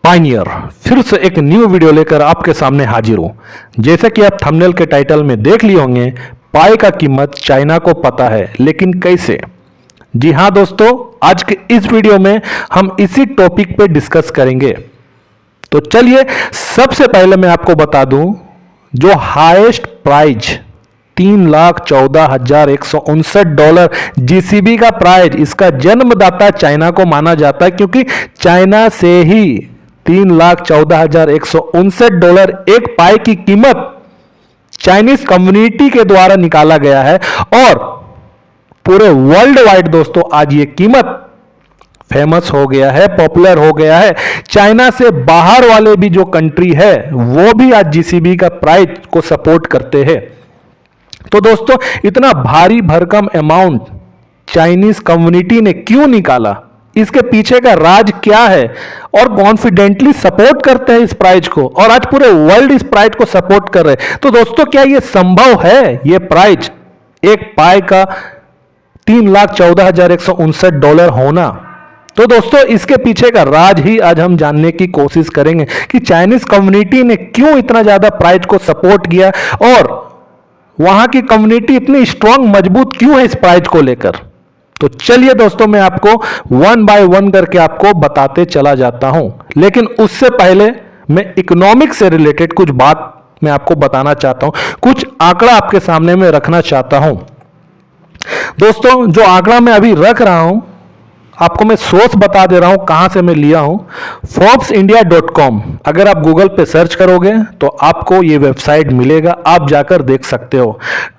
Pioneer फिर से एक न्यू वीडियो लेकर आपके सामने हाजिर हूं। जैसे कि आप थंबनेल के टाइटल में देख लिए होंगे, पाई का कीमत चाइना को पता है, लेकिन कैसे? जी हां दोस्तों, आज के इस वीडियो में हम इसी टॉपिक पे डिस्कस करेंगे। तो चलिए सबसे पहले मैं आपको बता दूं, जो हाईएस्ट प्राइज $3,14,159 जीसीबी का प्राइज, इसका जन्मदाता चाइना को माना जाता है, क्योंकि चाइना से ही $3,14,159 एक पाई की कीमत चाइनीज कम्युनिटी के द्वारा निकाला गया है। और पूरे वर्ल्ड वाइड दोस्तों आज ये कीमत फेमस हो गया है, पॉपुलर हो गया है। चाइना से बाहर वाले भी जो कंट्री है वो भी आज जीसीबी का प्राइस को सपोर्ट करते हैं। तो दोस्तों इतना भारी भरकम अमाउंट चाइनीज कम्युनिटी ने क्यों निकाला, इसके पीछे का राज क्या है, और कॉन्फिडेंटली सपोर्ट करते हैं इस प्राइज को, और आज पूरे वर्ल्ड इस प्राइज को सपोर्ट कर रहे हैं। तो दोस्तों क्या यह संभव है, यह प्राइज एक पाई का $3,14,159 होना? तो दोस्तों इसके पीछे का राज ही आज हम जानने की कोशिश करेंगे कि चाइनीज कम्युनिटी ने क्यों इतना ज्यादा प्राइज को सपोर्ट किया, और वहां की कम्युनिटी इतनी स्ट्रांग मजबूत क्यों है इस प्राइज को लेकर। तो चलिए दोस्तों मैं आपको वन बाय वन करके आपको बताते चला जाता हूं, लेकिन उससे पहले मैं इकोनॉमिक्स से रिलेटेड कुछ बात मैं आपको बताना चाहता हूं, कुछ आंकड़ा आपके सामने में रखना चाहता हूं। दोस्तों जो आंकड़ा मैं अभी रख रहा हूं, आपको मैं सोर्स बता दे रहा हूं कहां से मैं लिया हूं। forbes.india.com, अगर आप गूगल पे सर्च करोगे तो आपको ये वेबसाइट मिलेगा, आप जाकर देख सकते हो।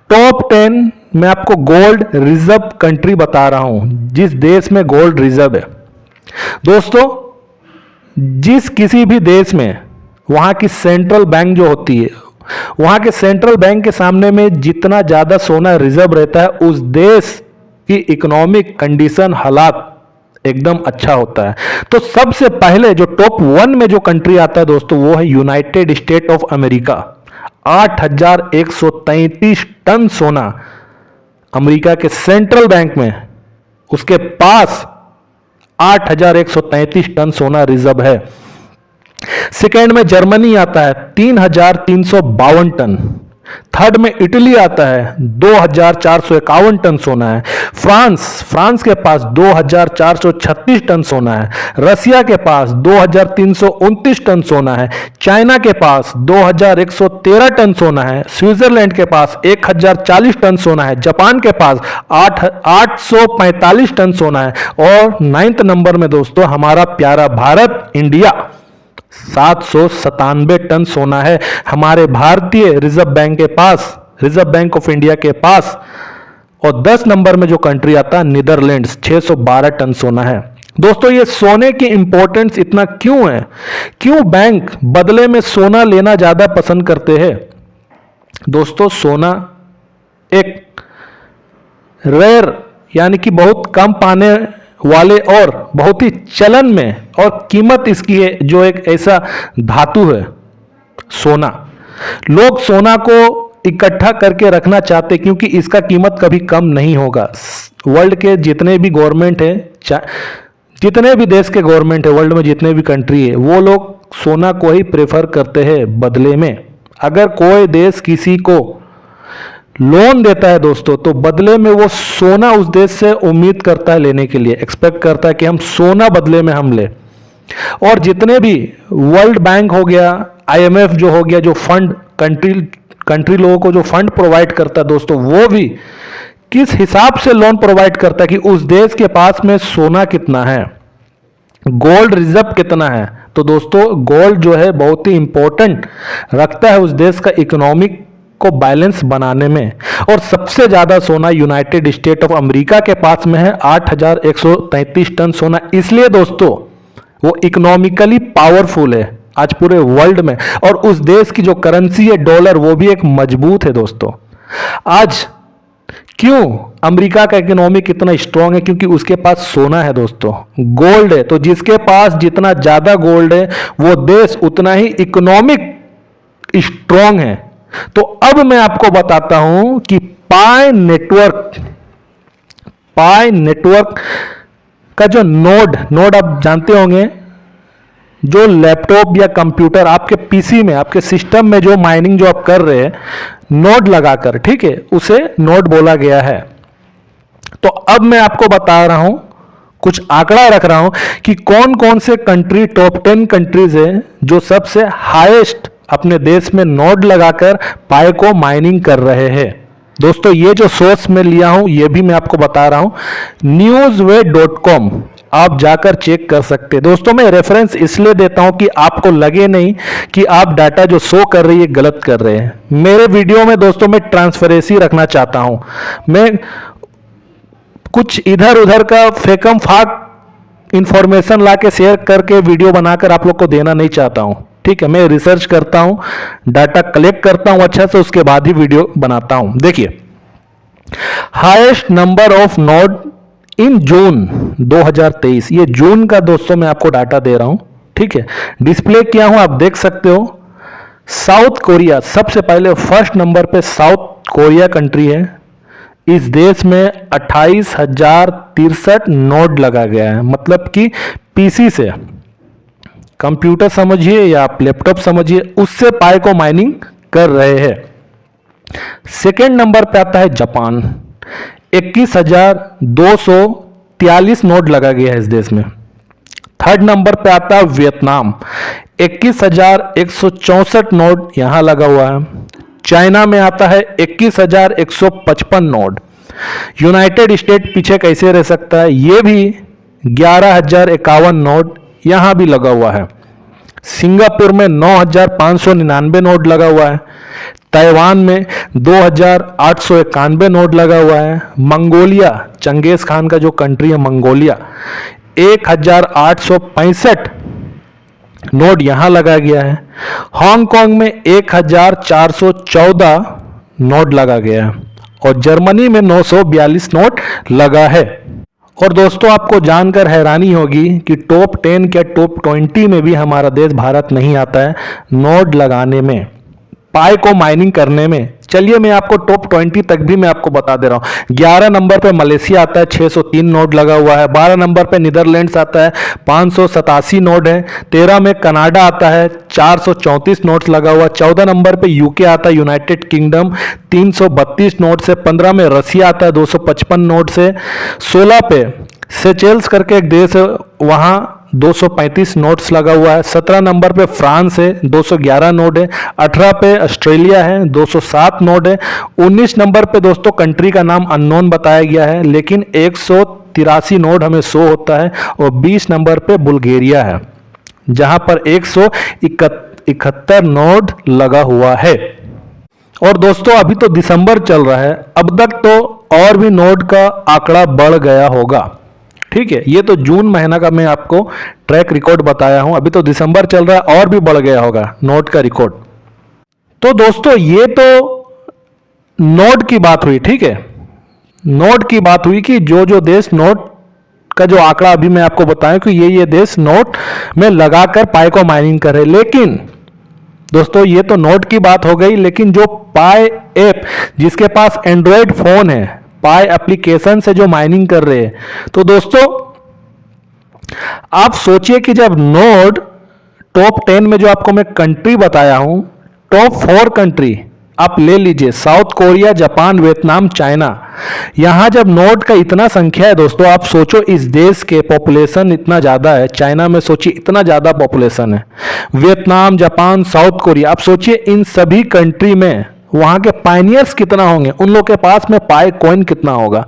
टॉप 10 मैं आपको गोल्ड रिजर्व कंट्री बता रहा हूं, जिस देश में गोल्ड रिजर्व है। दोस्तों जिस किसी भी देश में वहां की सेंट्रल बैंक जो होती है, वहां के सेंट्रल बैंक के सामने में जितना ज्यादा सोना रिजर्व रहता है, उस देश की इकोनॉमिक कंडीशन, हालात एकदम अच्छा होता है। तो सबसे पहले जो टॉप 1 में जो कंट्री आता है दोस्तों, वो है United State of America. 8,133 ton सोना अमेरिका के सेंट्रल बैंक में, उसके पास 8,133 टन सोना रिजर्व है। सेकेंड में जर्मनी आता है 3,352 टन। थर्ड में इटली आता है 2,451 टन सोना है। फ्रांस के पास 2,436 टन सोना है। रसिया के पास 2,329 टन सोना है। चाइना के पास 2,113 टन सोना है। स्विट्जरलैंड के पास 1,040 टन सोना है। जापान के पास 845 टन सोना है। और 9th नंबर में दोस्तों हमारा प्यारा भारत, इंडिया, 797 टन सोना है हमारे भारतीय रिजर्व बैंक के पास, रिजर्व बैंक ऑफ इंडिया के पास। और 10 नंबर में जो कंट्री आता है नीदरलैंड्स, 612 टन सोना है। दोस्तों ये सोने की इंपॉर्टेंस इतना क्यों है, क्यों बैंक बदले में सोना लेना ज्यादा पसंद करते हैं? दोस्तों सोना एक रेयर यानी कि बहुत कम पाने वाले और बहुत ही चलन में और कीमत इसकी है, जो एक ऐसा धातु है सोना। लोग सोना को इकट्ठा करके रखना चाहते, क्योंकि इसका कीमत कभी कम नहीं होगा। वर्ल्ड के जितने भी गवर्नमेंट है, जितने भी देश के गवर्नमेंट है, वर्ल्ड में जितने भी कंट्री है, वो लोग सोना को ही प्रेफर करते हैं बदले में। अगर कोई देश किसी को लोन देता है दोस्तों, तो बदले में वो सोना उस देश से उम्मीद करता है लेने के लिए, एक्सपेक्ट करता है कि हम सोना बदले में हम ले। और जितने भी वर्ल्ड बैंक हो गया, आईएमएफ जो हो गया, जो फंड कंट्री लोगों को जो फंड प्रोवाइड करता है दोस्तों, वो भी किस हिसाब से लोन प्रोवाइड करता है कि उस देश के पास में सोना कितना है, गोल्ड रिजर्व कितना है। तो दोस्तों गोल्ड जो है बहुत ही इंपॉर्टेंट रखता है उस देश का इकोनॉमिक को बैलेंस बनाने में। और सबसे ज्यादा सोना यूनाइटेड स्टेट ऑफ अमेरिका के पास में है, 8,133 टन सोना। इसलिए दोस्तों वो इकोनॉमिकली पावरफुल है आज पूरे वर्ल्ड में। और उस देश की जो करेंसी है डॉलर, वो भी एक मजबूत है दोस्तों। आज क्यों अमेरिका का इकोनॉमी कितना स्ट्रांग है? क्योंकि उसके पास सोना है दोस्तों, गोल्ड है। तो जिसके पास जितना ज्यादा गोल्ड है, वो देश उतना ही इकोनॉमिक स्ट्रांग है। तो अब मैं आपको बताता हूं कि पाई नेटवर्क का जो नोड आप जानते होंगे, जो लैपटॉप या कंप्यूटर आपके पीसी में, आपके सिस्टम में जो माइनिंग जो आप कर रहे हैं नोड लगाकर, ठीक है, उसे नोड बोला गया है। तो अब मैं आपको बता रहा हूं, कुछ आंकड़ा रख रहा हूं कि कौन कौन से कंट्री, टॉप 10 कंट्रीज है जो सबसे हाईएस्ट अपने देश में नोड लगाकर पाई को माइनिंग कर रहे हैं। दोस्तों ये जो सोर्स मैं लिया हूं ये भी मैं आपको बता रहा हूं, newsway.com, आप जाकर चेक कर सकते हैं। दोस्तों मैं रेफरेंस इसलिए देता हूं कि आपको लगे नहीं कि आप डाटा जो शो कर रही है गलत कर रहे हैं। मेरे वीडियो में दोस्तों मैं ट्रांसपेरेंसी रखना चाहता हूं, मैं कुछ इधर उधर का फेकम फाक इंफॉर्मेशन ला के शेयर करके वीडियो बनाकर आप लोग को देना नहीं चाहता हूं, ठीक है। मैं रिसर्च करता हूं, डाटा कलेक्ट करता हूं अच्छा से, उसके बाद ही वीडियो बनाता हूं। देखिए, highest number of node in June 2023, ये जून का दोस्तों मैं आपको डाटा दे रहा हूं, ठीक है, डिस्प्ले किया हूं, आप देख सकते हो। साउथ कोरिया सबसे पहले फर्स्ट नंबर पे साउथ कोरिया कंट्री है। इस देश में 28,063 नोड लगा गया है, मतलब कि पीसी से, कंप्यूटर समझिए या आप लैपटॉप समझिए, उससे पाई को माइनिंग कर रहे हैं। सेकेंड नंबर पे आता है जापान, 21,243 नोड लगा गया है इस देश में। थर्ड नंबर पे आता है वियतनाम, 21,164 नोड यहां लगा हुआ है। चाइना में आता है 21,155 नोड। यूनाइटेड स्टेट पीछे कैसे रह सकता है, यह भी 11,051 नोड यहां भी लगा हुआ है। सिंगापुर में 9,599 नोड लगा हुआ है। ताइवान में 2,891 नोड लगा हुआ है। मंगोलिया, चंगेज खान का जो कंट्री है मंगोलिया, 1,865 नोड यहां लगा गया है। हांगकांग में 1,414 नोड लगा गया है और जर्मनी में 942 नोड लगा है। और दोस्तों आपको जानकर हैरानी होगी कि टॉप 10 क्या टॉप 20 में भी हमारा देश भारत नहीं आता है नोड लगाने में, पाई को माइनिंग करने में। चलिए मैं आपको टॉप 20 तक भी मैं आपको बता दे रहा हूं। 11 नंबर पे मलेशिया आता है, 603 नोड लगा हुआ है। 12 नंबर पे नीदरलैंड्स आता है, 587 नोड है। 13 में कनाडा आता है, 434 नोड्स लगा हुआ। 14 नंबर पे यूके आता है, यूनाइटेड किंगडम, 332 नोड से। 15 में रसिया आता है, 255 नोड से। 16 पे सेचेल्स करके एक देश है, वहां 235 नोट्स लगा हुआ है। 17 नंबर पे फ्रांस है, 211 नोड है। 18 पे ऑस्ट्रेलिया है, 207 नोड है। 19 नंबर पे दोस्तों कंट्री का नाम अननोन बताया गया है, लेकिन 183 नोड हमें शो होता है। और 20 नंबर पे बुल्गारिया है, जहां पर 171 नोड लगा हुआ है। और दोस्तों अभी तो दिसंबर चल रहा है, अब तक तो और भी नोड का आंकड़ा बढ़ गया होगा, ठीक है। ये तो जून महीना का मैं आपको ट्रैक रिकॉर्ड बताया हूं, अभी तो दिसंबर चल रहा है और भी बढ़ गया होगा नोड का रिकॉर्ड। तो दोस्तों ये तो नोड की बात हुई, ठीक है। नोड की बात हुई कि जो जो देश नोड का जो आंकड़ा अभी मैं आपको बताया कि ये देश नोड में लगाकर पाई को माइनिंग कर रहे। लेकिन दोस्तों ये तो नोड की बात हो गई, लेकिन जो पाई ऐप, जिसके पास एंड्रॉयड फोन है, पाई एप्लीकेशन से जो माइनिंग कर रहे हैं, तो दोस्तों आप सोचिए कि जब नोड टॉप 10 में जो आपको मैं कंट्री बताया हूं, टॉप 4 कंट्री आप ले लीजिए, south Korea, Japan, Vietnam, China, यहां जब नोड का इतना संख्या है दोस्तों, आप सोचो इस देश के पॉपुलेशन इतना ज्यादा है। चाइना में सोचिए इतना ज्यादा पॉपुलेशन है, वियतनाम, जापान, साउथ कोरिया, आप सोचिए इन सभी कंट्री में वहां के पायनियर्स कितना होंगे, उन लोग के पास में पाई कॉइन कितना होगा,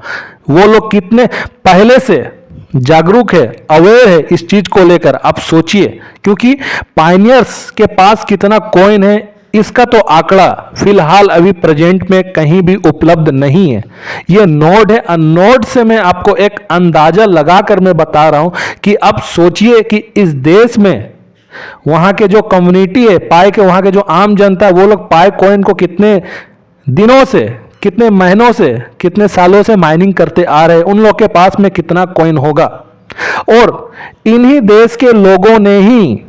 वो लोग कितने पहले से जागरूक है, अवेयर है इस चीज को लेकर, आप सोचिए। क्योंकि पायनियर्स के पास कितना कॉइन है इसका तो आंकड़ा फिलहाल अभी प्रेजेंट में कहीं भी उपलब्ध नहीं है। यह नोड है, नोड से मैं आपको एक अंदाजा लगाकर मैं बता रहा हूं कि अब सोचिए कि इस देश में वहां के जो कम्युनिटी है पाई के, वहां के जो आम जनता है, वो लोग पाई कॉइन को कितने दिनों से, कितने महीनों से, कितने सालों से माइनिंग करते आ रहे हैं, उन लोग के पास में कितना कॉइन होगा। और इन्हीं देश के लोगों ने ही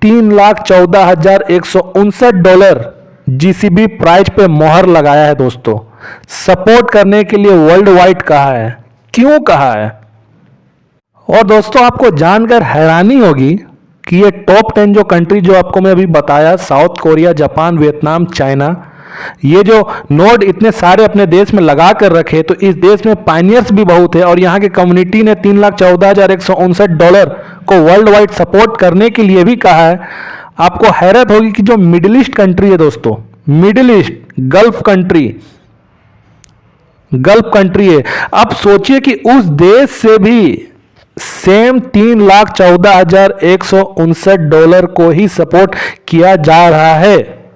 $3,14,159 जीसीबी प्राइस पे मोहर लगाया है दोस्तों, सपोर्ट करने के लिए वर्ल्ड वाइड कहा है। क्यों कहा है? और दोस्तों आपको जानकर हैरानी होगी कि ये टॉप 10 जो कंट्री जो आपको मैं अभी बताया, south Korea, Japan, Vietnam, China, ये जो नोड इतने सारे अपने देश में लगा कर रखे, तो इस देश में पायनियर्स भी बहुत है और यहाँ की कम्युनिटी ने $3,14,159 को वर्ल्ड वाइड सपोर्ट करने के लिए भी कहा है। आपको हैरत होगी कि जो मिडिल ईस्ट कंट्री है दोस्तों, मिडिल ईस्ट गल्फ कंट्री है, अब सोचिए कि उस देश से भी सेम $3,14,159 को ही सपोर्ट किया जा रहा है।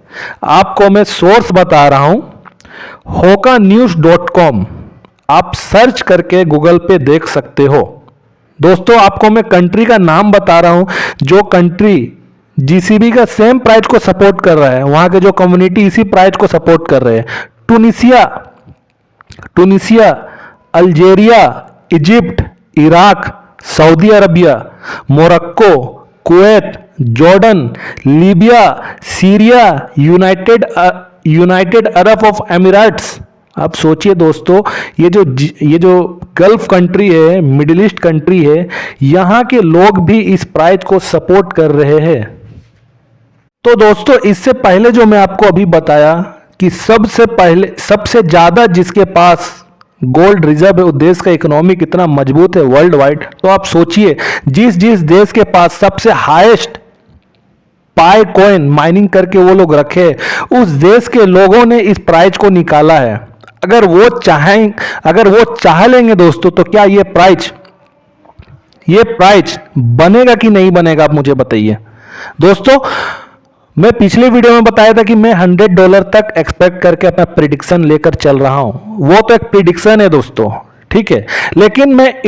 आपको मैं सोर्स बता रहा हूं, hokanews.com, आप सर्च करके गूगल पे देख सकते हो। दोस्तों आपको मैं कंट्री का नाम बता रहा हूं जो कंट्री जीसीबी का सेम प्राइस को सपोर्ट कर रहा है, वहां के जो कम्युनिटी इसी प्राइस को सपोर्ट कर रहे हैं। Tunisia, Algeria, Egypt, Iraq, Saudi Arabia, Morocco, Kuwait, Jordan, Libya, Syria, United Arab of Emirates. आप सोचिए दोस्तों, ये जो गल्फ कंट्री है, मिडिल ईस्ट कंट्री है, यहां के लोग भी इस प्राइस को सपोर्ट कर रहे हैं। तो दोस्तों इससे पहले जो मैं आपको अभी बताया कि सबसे ज्यादा जिसके पास गोल्ड रिजर्व है, उस देश का इकोनॉमी कितना मजबूत है वर्ल्ड वाइड, तो आप सोचिए जिस देश के पास सबसे हाईएस्ट पाई कॉइन माइनिंग करके वो लोग रखे, उस देश के लोगों ने इस प्राइस को निकाला है। अगर वो चाह लेंगे दोस्तों, तो क्या ये प्राइस बनेगा कि नहीं बनेगा, आप मुझे बताइए। दोस्तों मैं पिछले वीडियो में बताया था कि मैं $100 तक एक्सपेक्ट करके अपना प्रिडिक्शन लेकर चल रहा हूं, वो तो एक प्रिडिक्शन है दोस्तों, ठीक है। लेकिन मैं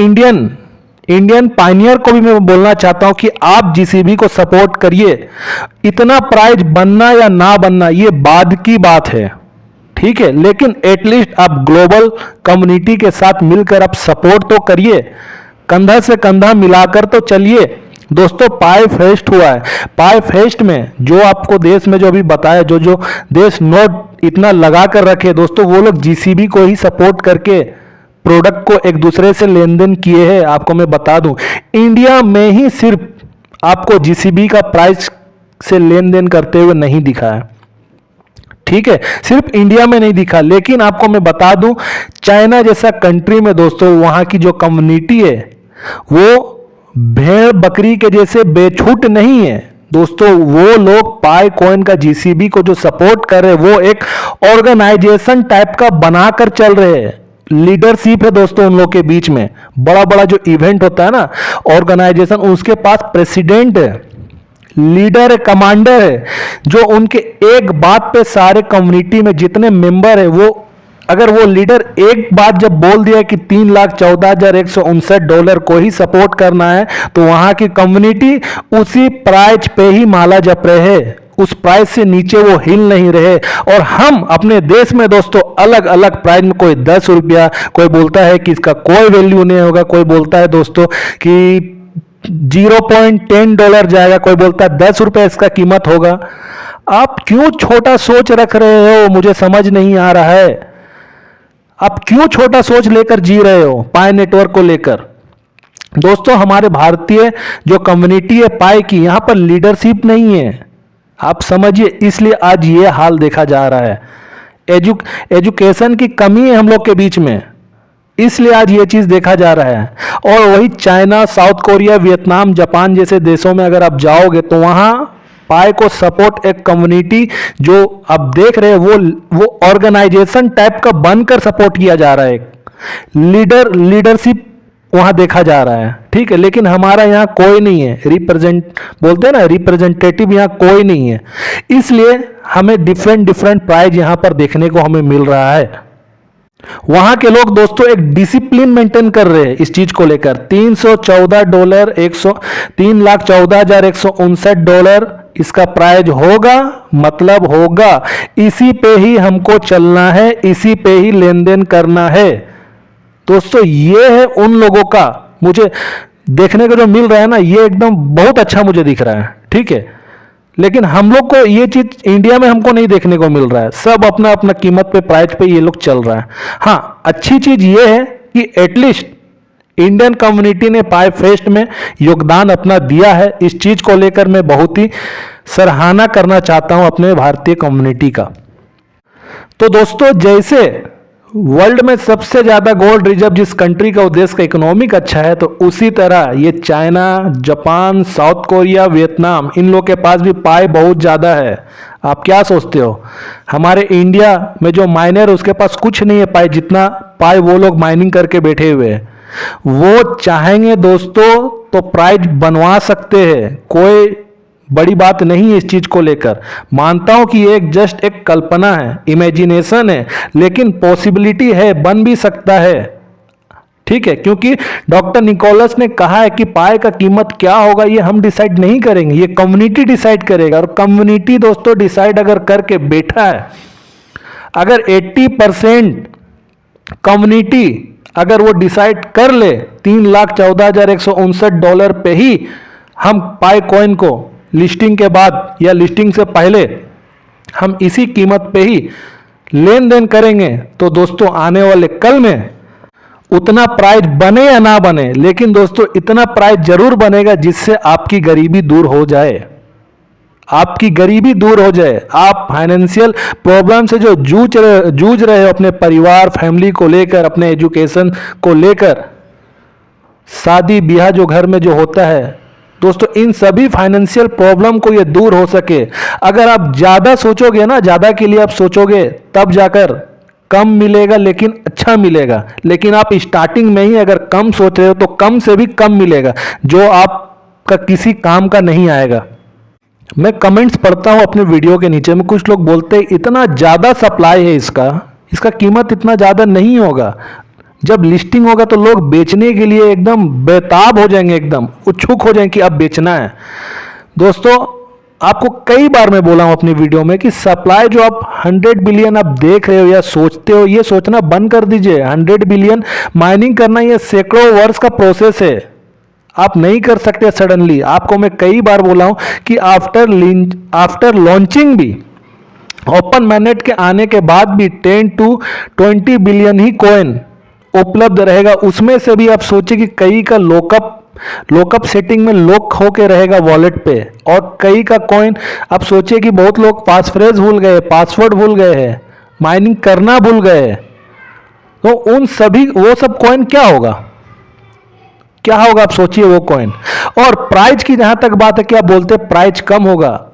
इंडियन पायनियर को भी मैं बोलना चाहता हूं कि आप जीसीबी को सपोर्ट करिए। इतना प्राइस बनना या ना बनना ये बाद की बात है, ठीक है, लेकिन एटलीस्ट आप ग्लोबल कम्युनिटी के साथ मिलकर आप सपोर्ट तो करिए, कंधा से कंधा मिलाकर तो चलिए। दोस्तों पाई फेस्ट हुआ है, पाई फेस्ट में जो आपको देश में जो अभी बताया, जो देश नोट इतना लगा कर रखे दोस्तों, वो लोग जीसीबी को ही सपोर्ट करके प्रोडक्ट को एक दूसरे से लेन देन किए हैं। आपको मैं बता दूं, इंडिया में ही सिर्फ आपको जीसीबी का प्राइस से लेन देन करते हुए नहीं दिखा है, ठीक है, सिर्फ इंडिया में नहीं दिखा। लेकिन आपको मैं बता दूं, चाइना जैसा कंट्री में दोस्तों वहां की जो कम्युनिटी है वो भेड़ बकरी के जैसे बेछूट नहीं है दोस्तों। वो लोग पाई कॉइन का जीसीबी को जो सपोर्ट कर रहे हैं, वो एक ऑर्गेनाइजेशन टाइप का बनाकर चल रहे हैं। लीडरशिप है दोस्तों उन लोग के बीच में, बड़ा बड़ा जो इवेंट होता है ना ऑर्गेनाइजेशन, उसके पास प्रेसिडेंट है, लीडर है, कमांडर है, जो उनके एक बात पे सारे कम्युनिटी में जितने मेंबर है, वो अगर वो लीडर एक बात जब बोल दिया कि $3,14,159 को ही सपोर्ट करना है, तो वहां की कम्युनिटी उसी प्राइस पे ही माला जप रहे हैं, उस प्राइस से नीचे वो हिल नहीं रहे। और हम अपने देश में दोस्तों अलग अलग प्राइस में, कोई ₹10, कोई बोलता है कि इसका कोई वैल्यू नहीं होगा, कोई बोलता है दोस्तों कि $0.10 जाएगा, कोई बोलता है ₹10 इसका कीमत होगा। आप क्यों छोटा सोच रख रहे हो, मुझे समझ नहीं आ रहा है। आप क्यों छोटा सोच लेकर जी रहे हो पाई नेटवर्क को लेकर। दोस्तों हमारे भारतीय जो कम्युनिटी है पाई की, यहां पर लीडरशिप नहीं है, आप समझिए, इसलिए आज ये हाल देखा जा रहा है। एजुकेशन की कमी है हम लोग के बीच में, इसलिए आज ये चीज देखा जा रहा है। और वही China, south Korea, Vietnam, Japan जैसे देशों में अगर आप जाओगे तो वहां पाई को सपोर्ट एक कम्युनिटी जो आप देख रहे हैं वो ऑर्गेनाइजेशन टाइप का बनकर सपोर्ट किया जा रहा है, लीडरशिप वहां देखा जा रहा है, ठीक है। लेकिन हमारा यहाँ कोई नहीं है, बोलते हैं ना रिप्रेजेंटेटिव, यहाँ कोई नहीं है, इसलिए हमें डिफरेंट प्राइज यहाँ पर देखने को हमें मिल रहा है। वहां के लोग दोस्तों एक डिसिप्लिन मेंटेन कर रहे हैं इस चीज को लेकर। $314, $3,14,159 इसका प्राइज होगा, मतलब होगा, इसी पे ही हमको चलना है, इसी पे ही लेन देन करना है। दोस्तों ये है उन लोगों का, मुझे देखने को जो मिल रहा है ना, ये एकदम बहुत अच्छा मुझे दिख रहा है, ठीक है। लेकिन हम लोग को ये चीज इंडिया में हमको नहीं देखने को मिल रहा है, सब अपना अपना कीमत पे प्राइस पे ये लोग चल रहा है। हाँ अच्छी चीज ये है कि इंडियन कम्युनिटी ने पाई फेस्ट में योगदान अपना दिया है। इस चीज को लेकर मैं बहुत ही सराहना करना चाहता हूं अपने भारतीय कम्युनिटी का। तो दोस्तों, जैसे वर्ल्ड में सबसे ज्यादा गोल्ड रिजर्व जिस कंट्री का, देश का इकोनॉमिक अच्छा है, तो उसी तरह ये China, Japan, South Korea, Vietnam, इन लोग के पास भी पाई बहुत ज्यादा है। आप क्या सोचते हो, हमारे इंडिया में जो माइनर उसके पास कुछ नहीं है पाई, जितना पाई वो लोग माइनिंग करके बैठे हुए हैं। वो चाहेंगे दोस्तों तो प्राइज बनवा सकते हैं, कोई बड़ी बात नहीं है इस चीज को लेकर। मानता हूं कि ये जस्ट एक कल्पना है, इमेजिनेशन है, लेकिन पॉसिबिलिटी है, बन भी सकता है। ठीक है, क्योंकि डॉक्टर निकोलस ने कहा है कि पाई का कीमत क्या होगा ये हम डिसाइड नहीं करेंगे, ये कम्युनिटी डिसाइड करेगा। और कम्युनिटी दोस्तों डिसाइड अगर करके बैठा है, अगर 80% कम्युनिटी अगर वो डिसाइड कर ले, $3,14,159 पे ही हम पाई कॉइन को लिस्टिंग के बाद या लिस्टिंग से पहले हम इसी कीमत पे ही लेन देन करेंगे, तो दोस्तों आने वाले कल में उतना प्राइस बने या ना बने, लेकिन दोस्तों इतना प्राइस जरूर बनेगा जिससे आपकी गरीबी दूर हो जाए, आपकी गरीबी दूर हो जाए। आप फाइनेंशियल प्रॉब्लम से जो जूझ रहे हो अपने परिवार, फैमिली को लेकर, अपने एजुकेशन को लेकर, शादी ब्याह जो घर में जो होता है दोस्तों, इन सभी फाइनेंशियल प्रॉब्लम को ये दूर हो सके। अगर आप ज़्यादा सोचोगे ना, ज़्यादा के लिए आप सोचोगे, तब जाकर कम मिलेगा लेकिन अच्छा मिलेगा। लेकिन आप स्टार्टिंग में ही अगर कम सोच रहे हो तो कम से भी कम मिलेगा, जो आपका किसी काम का नहीं आएगा। मैं कमेंट्स पढ़ता हूं अपने वीडियो के नीचे में, कुछ लोग बोलते हैं इतना ज़्यादा सप्लाई है इसका कीमत इतना ज़्यादा नहीं होगा। जब लिस्टिंग होगा तो लोग बेचने के लिए एकदम बेताब हो जाएंगे, एकदम उत्सुक हो जाएंगे कि अब बेचना है। दोस्तों, आपको कई बार मैं बोला हूं अपनी वीडियो में कि सप्लाई जो आप 100 बिलियन आप देख रहे हो या सोचते हो, ये सोचना बंद कर दीजिए। 100 बिलियन माइनिंग करना ये सैकड़ों वर्ष का प्रोसेस है, आप नहीं कर सकते सडनली। आपको मैं कई बार बोला हूं कि आफ्टर लॉन्चिंग भी, ओपन मैनेट के आने के बाद भी 10 to 20 बिलियन ही कॉइन उपलब्ध रहेगा। उसमें से भी आप सोचिए कि कई का लोकअप सेटिंग में लॉक होके रहेगा वॉलेट पे, और कई का कॉइन आप सोचिए कि बहुत लोग पासफ्रेज भूल गए, पासवर्ड भूल गए हैं, माइनिंग करना भूल गए, तो उन सभी वो सब कॉइन क्या होगा आप सोचिए वो कॉइन। और प्राइस की जहां तक बात है, क्या बोलते हैं प्राइस कम होगा,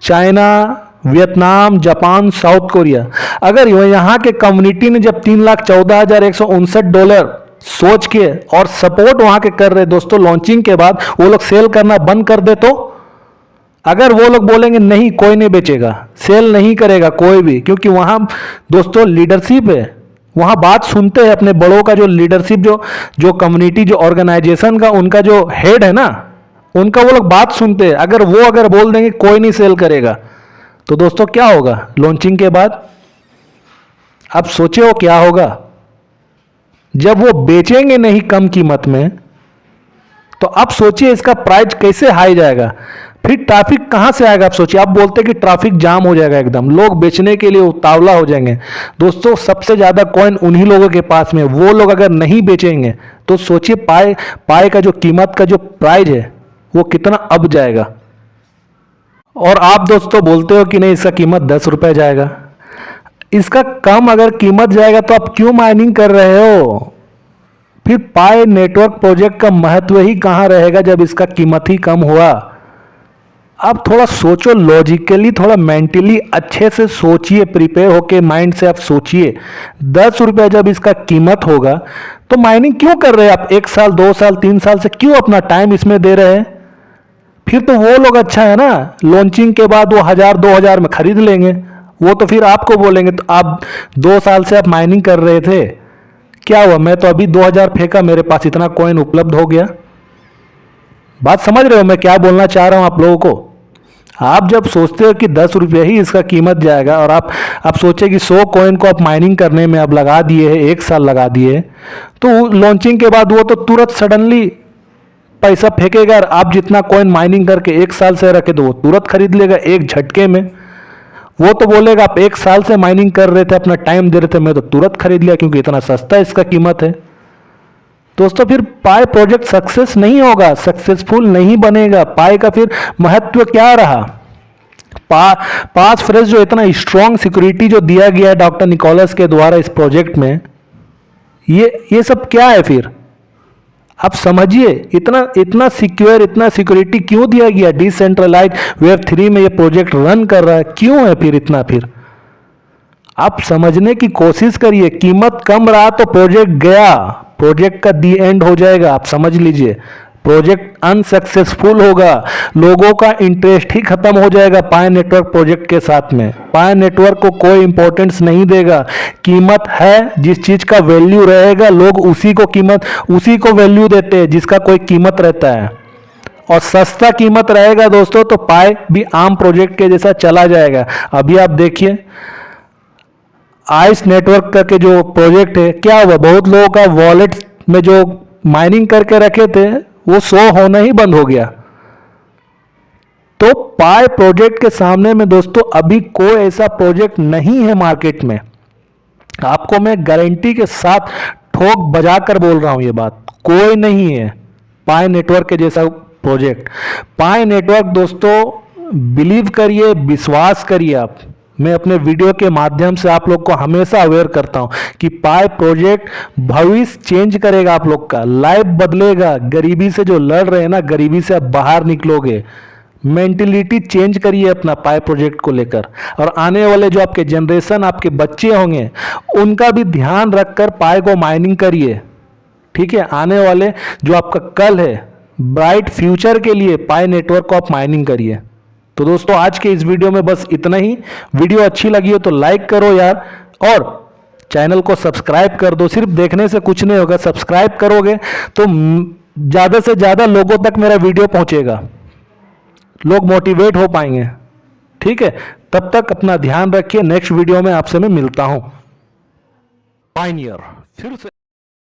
China, Vietnam, Japan, South Korea, अगर यहाँ के कम्युनिटी ने जब $3,14,159 सोच के और सपोर्ट वहां के कर रहे दोस्तों, लॉन्चिंग के बाद वो लोग सेल करना बंद कर दे, तो अगर वो लोग बोलेंगे नहीं कोई नहीं बेचेगा, सेल नहीं करेगा कोई भी, क्योंकि वहां दोस्तों लीडरशिप है, वहां बात सुनते हैं अपने बड़ों का, जो लीडरशिप जो कम्युनिटी जो ऑर्गेनाइजेशन का उनका जो हेड है ना, उनका वो लोग बात सुनते हैं। अगर वो बोल देंगे कोई नहीं सेल करेगा, तो दोस्तों क्या होगा लॉन्चिंग के बाद, आप सोचे हो क्या होगा। जब वो बेचेंगे नहीं कम कीमत में, तो आप सोचिए इसका प्राइस कैसे हाई जाएगा, फिर ट्रैफिक कहां से आएगा। आप सोचिए, आप बोलते कि ट्रैफिक जाम हो जाएगा, एकदम लोग बेचने के लिए उतावला हो जाएंगे। दोस्तों सबसे ज्यादा कॉइन उन्हीं लोगों के पास में, वो लोग अगर नहीं बेचेंगे तो सोचिए पाए का जो कीमत का जो प्राइस है वो कितना अब जाएगा। और आप दोस्तों बोलते हो कि नहीं इसका कीमत 10 रुपए जाएगा, इसका कम अगर कीमत जाएगा तो आप क्यों माइनिंग कर रहे हो। फिर पाई नेटवर्क प्रोजेक्ट का महत्व ही कहां रहेगा जब इसका कीमत ही कम हुआ। आप थोड़ा सोचो लॉजिकली, थोड़ा मेंटली अच्छे से सोचिए, प्रिपेयर होके माइंड से आप सोचिए। 10 रुपये जब इसका कीमत होगा तो माइनिंग क्यों कर रहे हैं आप, 1 साल 2 साल 3 साल से क्यों अपना टाइम इसमें दे रहे हैं। फिर तो वो लोग अच्छा है ना, लॉन्चिंग के बाद वो 1000-2000 में खरीद लेंगे, वो तो फिर आपको बोलेंगे तो आप 2 साल से आप माइनिंग कर रहे थे, क्या हुआ, मैं तो अभी 2000 फेंका, मेरे पास इतना कॉइन उपलब्ध हो गया। बात समझ रहे हो मैं क्या बोलना चाह रहा हूं आप लोगों को। आप जब सोचते हो कि 10 रुपये ही इसका कीमत जाएगा, और आप सोचे कि 100 कॉइन को आप माइनिंग करने में आप लगा दिए है, 1 साल लगा दिए, तो लॉन्चिंग के बाद वो तो तुरंत सडनली पैसा फेंकेगा। और आप जितना कॉइन माइनिंग करके 1 साल से रखे तो वो तुरंत खरीद लेगा एक झटके में। वो तो बोलेगा आप 1 साल से माइनिंग कर रहे थे, अपना टाइम दे रहे थे, मैं तो तुरंत खरीद लिया क्योंकि इतना सस्ता इसका कीमत है। दोस्तों फिर पाई प्रोजेक्ट सक्सेस नहीं होगा, सक्सेसफुल नहीं बनेगा। पाई का फिर महत्व क्या रहा? पास फ्रेज जो इतना स्ट्रॉन्ग सिक्योरिटी जो दिया गया है डॉक्टर निकोलस के द्वारा इस प्रोजेक्ट में, ये सब क्या है फिर? आप समझिए, इतना सिक्योर, इतना सिक्योरिटी क्यों दिया गया? डिसेंट्रलाइज वेब 3 में ये प्रोजेक्ट रन कर रहा है, क्यों है फिर इतना? फिर आप समझने की कोशिश करिए। कीमत कम रहा तो प्रोजेक्ट गया, प्रोजेक्ट का दी एंड हो जाएगा। आप समझ लीजिए, प्रोजेक्ट अनसक्सेसफुल होगा, लोगों का इंटरेस्ट ही खत्म हो जाएगा पाई नेटवर्क प्रोजेक्ट के साथ में। पाई नेटवर्क को कोई इंपॉर्टेंस नहीं देगा। कीमत है, जिस चीज का वैल्यू रहेगा लोग उसी को वैल्यू देते हैं जिसका कोई कीमत रहता है। और सस्ता कीमत रहेगा दोस्तों तो पाई भी आम प्रोजेक्ट के जैसा चला जाएगा। अभी आप देखिए आइस नेटवर्क करके जो प्रोजेक्ट है, क्या हुआ? बहुत लोगों का वॉलेट में जो माइनिंग करके रखे थे वो शो होना ही बंद हो गया। तो पाई प्रोजेक्ट के सामने में दोस्तों अभी कोई ऐसा प्रोजेक्ट नहीं है मार्केट में। आपको मैं गारंटी के साथ ठोक बजाकर बोल रहा हूं, ये बात कोई नहीं है पाई नेटवर्क के जैसा प्रोजेक्ट। पाई नेटवर्क दोस्तों बिलीव करिए, विश्वास करिए आप। मैं अपने वीडियो के माध्यम से आप लोग को हमेशा अवेयर करता हूं कि पाई प्रोजेक्ट भविष्य चेंज करेगा, आप लोग का लाइफ बदलेगा। गरीबी से जो लड़ रहे हैं ना, गरीबी से आप बाहर निकलोगे। मेंटेलिटी चेंज करिए अपना पाई प्रोजेक्ट को लेकर, और आने वाले जो आपके जनरेशन, आपके बच्चे होंगे, उनका भी ध्यान रखकर पाई को माइनिंग करिए। ठीक है, आने वाले जो आपका कल है, ब्राइट फ्यूचर के लिए पाई नेटवर्क को आप माइनिंग करिए। तो दोस्तों आज के इस वीडियो में बस इतना ही। वीडियो अच्छी लगी हो तो लाइक करो यार, और चैनल को सब्सक्राइब कर दो। सिर्फ देखने से कुछ नहीं होगा, सब्सक्राइब करोगे तो ज़्यादा से ज़्यादा लोगों तक मेरा वीडियो पहुंचेगा, लोग मोटिवेट हो पाएंगे। ठीक है, तब तक अपना ध्यान रखिए। नेक्स्ट वीडियो में आपसे मैं मिलता हूं। पायनियर फिर से